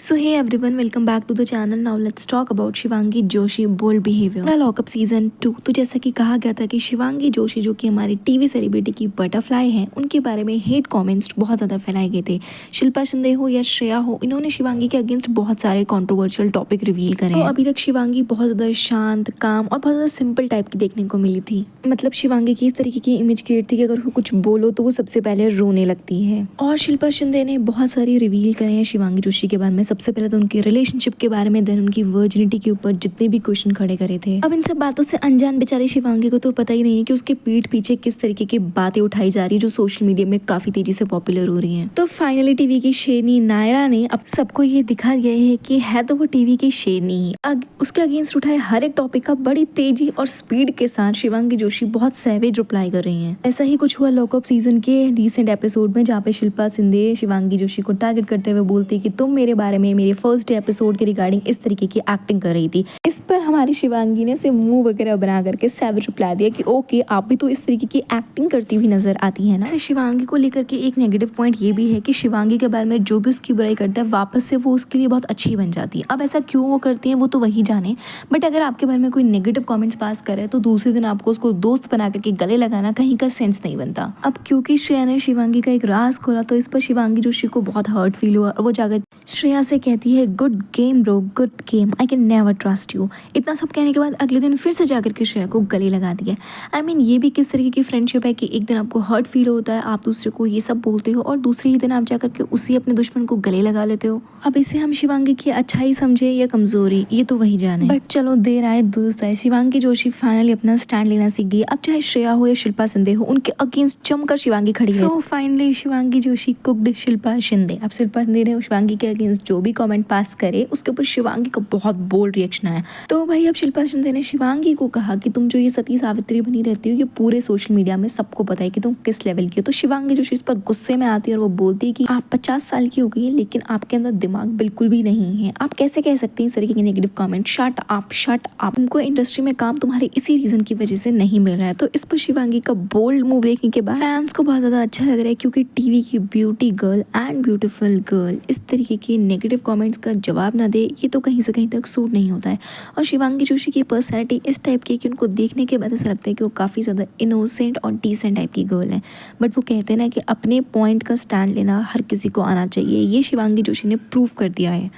So hey everyone, welcome back to the channel. Now let's talk about Shivangi Joshi bold behaviour the lockup season 2। तो जैसा कि कहा गया था कि शिवांगी जोशी जो कि हमारी टीवी सेलिब्रिटी की बटरफ्लाई हैं, उनके बारे में हेट कमेंट्स बहुत ज़्यादा फैलाए गए थे। शिल्पा शिंदे हो या श्रेया हो, इन्होंने शिवांगी के अगेंस्ट बहुत सारे कंट्रोवर्शियल टॉपिक रिवील करे हैं। तो अभी तक शिवांगी बहुत ज़्यादा शांत, काम और बहुत ज़्यादा सिंपल टाइप की देखने को मिली थी। मतलब शिवांगी की इस तरीके की इमेज क्रिएट थी कि अगर कुछ बोलो तो वो सबसे पहले रोने लगती है। और शिल्पा शिंदे ने बहुत सारी रिवील करे हैं शिवांगी जोशी के बारे में। सबसे पहले तो उनके रिलेशनशिप के बारे में, देन उनकी वर्जिनिटी के ऊपर जितने भी क्वेश्चन खड़े करे थे। अब इन सब बातों से अनजान बेचारी शिवांगी को तो पता ही नहीं है कि उसके पीठ पीछे किस तरीके की बातें उठाई जा रही है जो सोशल मीडिया में काफी तेजी से पॉपुलर हो रही हैं। तो फाइनली टीवी की शेरनी नायरा ने अब सबको ये दिखा दिया है कि है तो वो टीवी की शेरनी ही। उसके अगेंस्ट उठाए हर एक टॉपिक का बड़ी तेजी और स्पीड के साथ शिवांगी जोशी बहुत सैवेज रिप्लाई कर रही हैं। ऐसा ही कुछ हुआ लॉकअप सीजन के रिसेंट एपिसोड में, जहाँ पे शिल्पा शिंदे शिवांगी जोशी को टारगेट करते हुए बोलती है कि तुम मेरे बारे में मेरे फर्स्ट एपिसोड के रिगार्डिंग इस तरीके की एक्टिंग कर रही थी। इस पर हमारी शिवांगी ने सिर्फ मुंह वगैरह बना करके सैवेज रिप्लाई दिया कि ओके, आप भी तो इस तरीके की एक्टिंग करती हुई नजर आती है ना। शिवांगी को लेकर के एक नेगेटिव पॉइंट ये भी है कि शिवांगी के बारे में जो भी उसकी बुराई करता है, वापस से वो उसके लिए बहुत अच्छी बन जाती है। अब ऐसा क्यों वो करती है वो तो वही जाने, बट अगर आपके बारे में कोई नेगेटिव कमेंट्स पास करे तो दूसरे दिन आपको उसको दोस्त बना करके गले लगाना कहीं का सेंस नहीं बनता। अब क्योंकि श्रेया ने शिवांगी का एक राज खोला तो इस पर शिवांगी जोशी को बहुत हर्ट फील हुआ और वो जाकर श्रेया से कहती है good game bro, good game, I can never trust you. इतना सब कहने के बाद अगले दिन फिर से जाकर के श्रेया को गले लगा दिया। आई मीन ये भी किस तरीके की फ्रेंडशिप है कि एक दिन आपको हर्ट फील होता है, आप दूसरे को ये सब बोलते हो और दूसरे ही दिन आप जाकर के उसी अपने दुश्मन को गले लगा लेते हो। अब इसे हम शिवांगी की अच्छाई समझे या कमजोरी, ये तो वही जाने। बट चलो, देर आए दुरुस्त आए, शिवांगी जोशी फाइनली अपना स्टैंड लेना सीख गई। अब चाहे श्रेया हो या शिल्पा शिंदे हो, उनके अगेंस्ट जमकर शिवांगी खड़ी है। So finally Shivangi Joshi cooked Shilpa Shinde. अब शिल्पा शिंदे ने शिवांगी के अगेंस्ट जो भी कमेंट पास करे उसके ऊपर शिवांगी का बहुत बोल्ड रिएक्शन आया। तो भाई अब शिल्पा शिंदे ने शिवांगी को कहा कि तुम जो ये सती सावित्री बनी रहती हो, ये पूरे सोशल मीडिया में सबको पता है कि तुम किस लेवल की हो। तो शिवांगी जोशी इस पर गुस्से में आती है और वो बोलती है कि आप 50 साल की हो गई है लेकिन आपके अंदर दिमाग बिल्कुल भी नहीं है। आप कैसे कह सकते हैं इस तरीके के negative comment? Shut up, shut up. तुमको इंडस्ट्री में काम तुम्हारे इसी रीजन की वजह से नहीं मिल रहा है। तो इस पर शिवांगी का बोल्ड मूव देखने के बाद फैंस को बहुत ज्यादा अच्छा लग रहा है, क्योंकि टीवी की beauty girl and beautiful girl इस तरीके के नेगेटिव कमेंट्स का जवाब ना दे, ये तो कहीं से कहीं तक सूट नहीं होता है। और शिवांगी जोशी की पर्सनैलिटी इस टाइप की है कि उनको देखने के बाद ऐसा लगता है कि वो काफ़ी ज़्यादा इनोसेंट और डिसेंट टाइप की गर्ल है। बट वो कहते हैं ना कि अपने पॉइंट का स्टैंड लेना हर किसी को आना चाहिए, ये शिवांगी जोशी ने प्रूव कर दिया है।